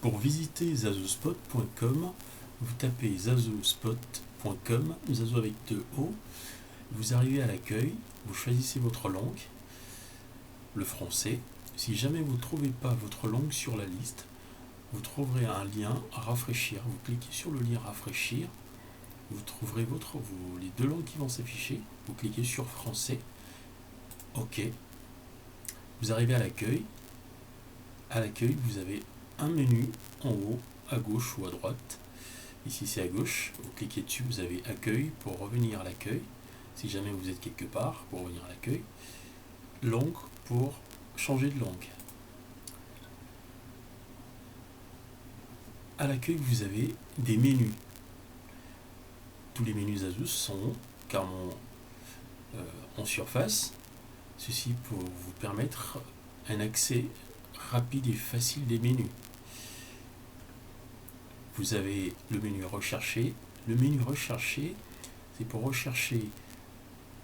Pour visiter zazospot.com, vous tapez zazospot.com, zazo avec 2 O, vous arrivez à l'accueil, vous choisissez votre langue, le français. Si jamais vous ne trouvez pas votre langue sur la liste, vous trouverez un lien à rafraîchir. Vous cliquez sur le lien rafraîchir, vous trouverez les deux langues qui vont s'afficher. Vous cliquez sur français, OK. Vous arrivez à l'accueil. À l'accueil, vous avez un menu en haut, à gauche ou à droite. Ici, c'est à gauche. Vous cliquez dessus, vous avez accueil pour revenir à l'accueil. Si jamais vous êtes quelque part, pour revenir à l'accueil. Langue pour changer de langue. À l'accueil, vous avez des menus. Tous les menus Zazo sont carrément en surface. Ceci pour vous permettre un accès rapide et facile des menus. Vous avez le menu rechercher. Le menu rechercher, c'est pour rechercher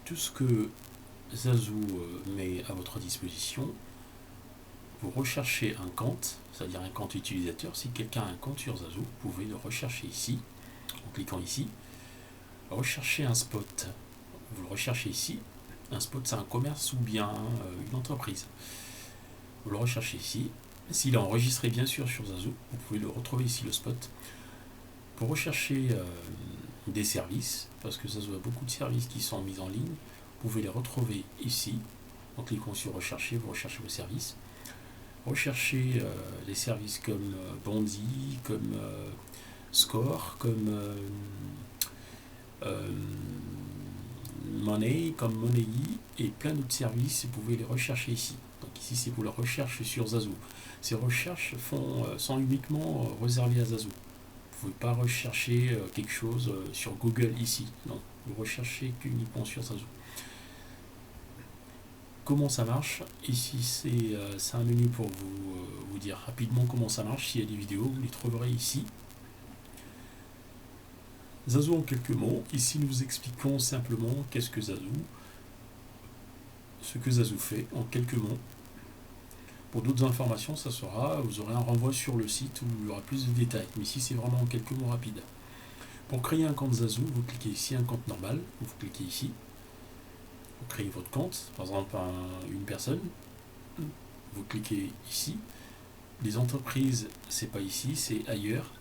tout ce que Zazo met à votre disposition. Vous recherchez un compte, c'est-à-dire un compte utilisateur. Si quelqu'un a un compte sur Zazo, vous pouvez le rechercher ici, en cliquant ici. Rechercher un spot. Vous le recherchez ici. Un spot, c'est un commerce ou bien une entreprise. Vous le recherchez ici. S'il est enregistré bien sûr sur Zazo, vous pouvez le retrouver ici, le spot. Pour rechercher des services, parce que Zazo a beaucoup de services qui sont mis en ligne, vous pouvez les retrouver ici. En cliquant sur rechercher, vous recherchez vos services. Recherchez les services comme Bondi, comme Score, comme Money, comme Money et plein d'autres services. Vous pouvez les rechercher ici. Donc ici, c'est pour la recherche sur Zazo. Ces recherches sont uniquement réservées à Zazo. Vous ne pouvez pas rechercher quelque chose sur Google ici. Non, vous recherchez uniquement sur Zazo. Comment ça marche? Ici, c'est un menu pour vous dire rapidement comment ça marche. S'il y a des vidéos, vous les trouverez ici. Zazo en quelques mots. Ici, nous vous expliquons simplement qu'est-ce que Zazo, ce que Zazo fait en quelques mots. Pour d'autres informations, vous aurez un renvoi sur le site où il y aura plus de détails. Mais ici, c'est vraiment en quelques mots rapides. Pour créer un compte Zazo, vous cliquez ici, un compte normal. Vous cliquez ici. Vous créez votre compte, par exemple une personne. Vous cliquez ici. Les entreprises, c'est pas ici, c'est ailleurs.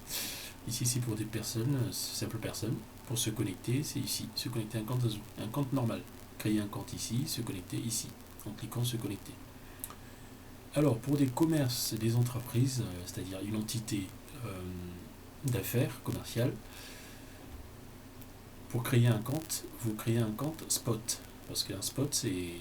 Ici, c'est pour des personnes, simples personnes. Pour se connecter, c'est ici. Se connecter à un compte Zazo. Un compte normal. Créer un compte ici, se connecter ici. En cliquant se connecter. Alors, pour des commerces, des entreprises, c'est-à-dire une entité d'affaires commerciale, pour créer un compte, vous créez un compte spot. Parce qu'un spot, c'est...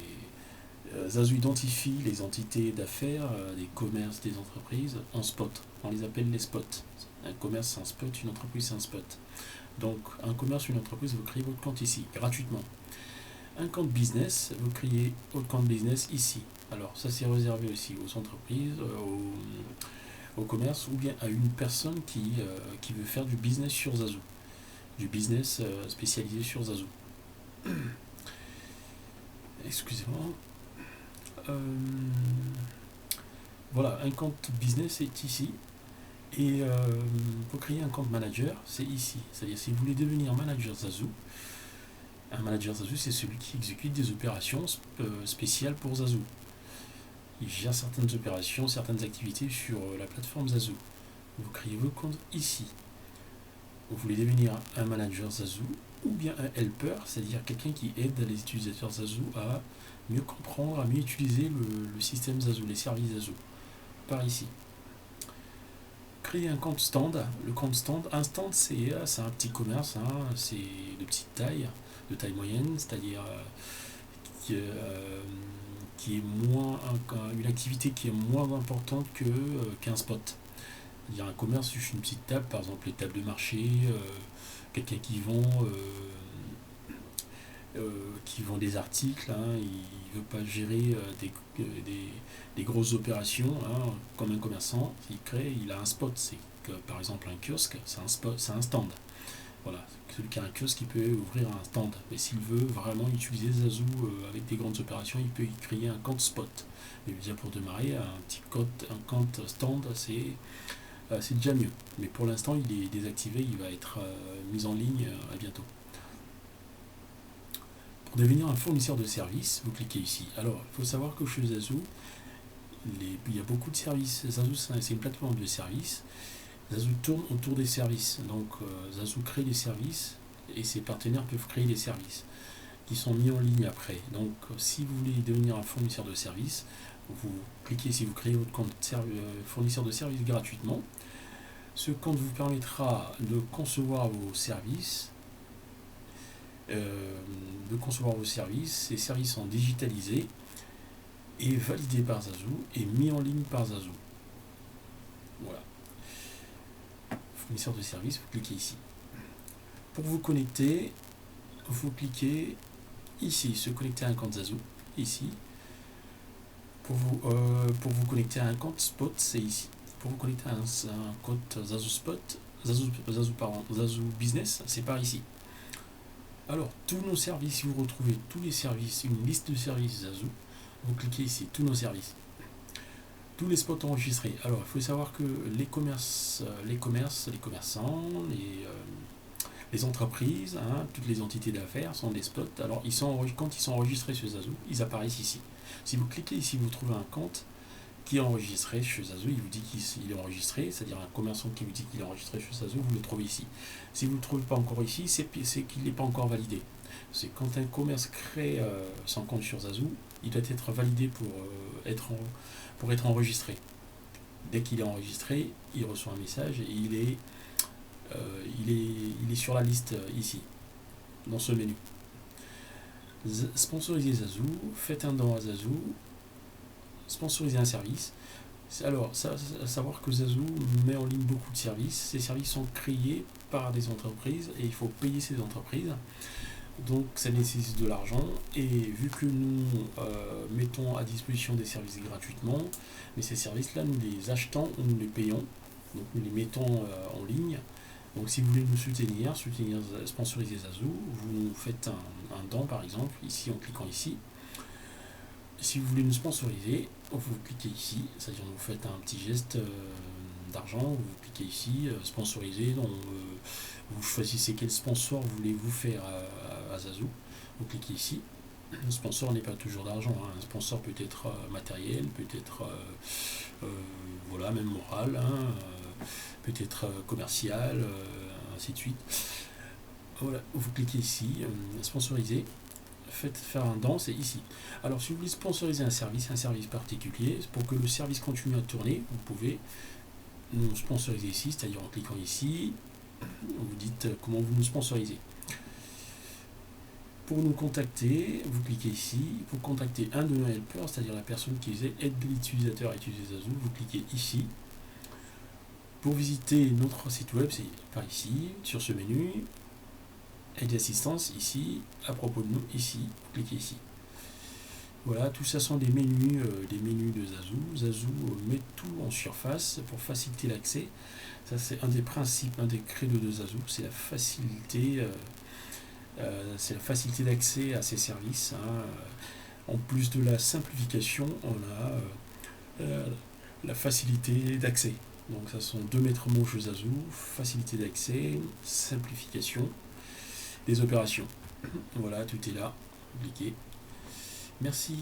Zazo identifie les entités d'affaires, des commerces, des entreprises en spot. On les appelle les spots. Un commerce, c'est un spot, une entreprise, c'est un spot. Donc, un commerce, une entreprise, vous créez votre compte ici, gratuitement. Un compte business, vous créez votre compte business ici. Alors, ça, c'est réservé aussi aux entreprises, aux commerces, ou bien à une personne qui veut faire du business sur Zazo. Du business spécialisé sur Zazo. Excusez-moi. Voilà, un compte business est ici. Et pour créer un compte manager, c'est ici. C'est-à-dire, si vous voulez devenir manager Zazo, un manager Zazo, c'est celui qui exécute des opérations spéciales pour Zazo. Il gère certaines opérations, certaines activités sur la plateforme Zazo. Vous créez vos comptes ici. Vous voulez devenir un manager Zazo ou bien un helper, c'est-à-dire quelqu'un qui aide les utilisateurs Zazo à mieux comprendre, à mieux utiliser le système Zazo, les services Zazo. Par ici. Créer un compte stand. Le compte stand, un stand, c'est un petit commerce, c'est de petite taille, de taille moyenne, c'est-à-dire qui est moins une activité qui est moins importante qu'un spot. C'est-à-dire un commerce, c'est une petite table, par exemple les tables de marché, quelqu'un qui vend des articles, il ne veut pas gérer des grosses opérations, comme un commerçant, il a un spot, c'est que, par exemple un kiosque, c'est un spot, c'est un stand. Voilà, celui qui a un kiosque, il peut ouvrir un stand. Mais s'il veut vraiment utiliser Zazo avec des grandes opérations, il peut y créer un compte spot. Mais déjà pour démarrer, un compte stand, c'est déjà mieux. Mais pour l'instant, il est désactivé, il va être mis en ligne à bientôt. Pour devenir un fournisseur de services, vous cliquez ici. Alors, il faut savoir que chez Zazu, il y a beaucoup de services. Zazu, c'est une plateforme de services. Zazu tourne autour des services. Donc, Zazu crée des services et ses partenaires peuvent créer des services qui sont mis en ligne après. Donc, si vous voulez devenir un fournisseur de services, vous cliquez ici, vous créez votre compte fournisseur de services gratuitement. Ce compte vous permettra de concevoir vos services. Ces services sont digitalisés et validés par Zazu et mis en ligne par Zazu. Voilà. Fournisseur de services, vous cliquez ici. Pour vous connecter, vous cliquez ici, se connecter à un compte Zazu, ici. Pour vous connecter à un compte Spot, c'est ici. Pour vous connecter à un compte Zazu Spot, Zazu Business, c'est par ici. Alors, tous nos services, vous retrouvez tous les services, une liste de services Zazu. Vous cliquez ici, tous nos services. Tous les spots enregistrés. Alors, il faut savoir que les commerçants, les entreprises, toutes les entités d'affaires sont des spots. Alors, quand ils sont enregistrés chez Zazu, ils apparaissent ici. Si vous cliquez ici, vous trouvez un compte qui est enregistré chez Zazu, il vous dit qu'il est enregistré, c'est-à-dire un commerçant qui vous dit qu'il est enregistré chez Zazu, vous le trouvez ici. Si vous ne le trouvez pas encore ici, c'est qu'il n'est pas encore validé. C'est quand un commerce crée son compte sur Zazu, il doit être validé pour être enregistré. Dès qu'il est enregistré, il reçoit un message et il est sur la liste ici, dans ce menu. Sponsoriser Zazu, faites un don à Zazu, sponsoriser un service. Alors, à savoir que Zazu met en ligne beaucoup de services. Ces services sont créés par des entreprises et il faut payer ces entreprises. Donc, ça nécessite de l'argent. Et vu que nous mettons à disposition des services gratuitement, mais ces services-là, nous les achetons ou nous les payons. Donc, nous les mettons en ligne. Donc, si vous voulez nous soutenir, sponsoriser Zazu, vous nous faites un don, par exemple, ici, en cliquant ici. Si vous voulez nous sponsoriser, vous cliquez ici, c'est-à-dire vous faites un petit geste d'argent, vous cliquez ici, sponsoriser, donc, vous choisissez quel sponsor voulez-vous faire à Zazu, vous cliquez ici. Un sponsor n'est pas toujours d'argent, un sponsor peut être matériel, peut être voilà, même moral, peut être commercial, ainsi de suite. Voilà, vous cliquez ici, sponsoriser. Faites faire un don, c'est ici. Alors, si vous voulez sponsoriser un service particulier, pour que le service continue à tourner, vous pouvez nous sponsoriser ici, c'est-à-dire en cliquant ici, vous dites comment vous nous sponsorisez. Pour nous contacter, vous cliquez ici, pour contacter un de nos helpers, c'est-à-dire la personne qui aide l'utilisateur à utiliser Zazu, vous cliquez ici. Pour visiter notre site web, c'est par ici, sur ce menu. Aide d'assistance ici, à propos de nous ici, vous cliquez ici. Voilà, tout ça sont des menus de Zazu. Zazu met tout en surface pour faciliter l'accès. Ça, c'est un des principes, un des credos de Zazu, c'est la facilité d'accès à ces services. En plus de la simplification, on a la facilité d'accès. Donc ça sont deux maîtres mots chez Zazu, facilité d'accès, simplification des opérations. Voilà, tout est là. Cliquez. Merci.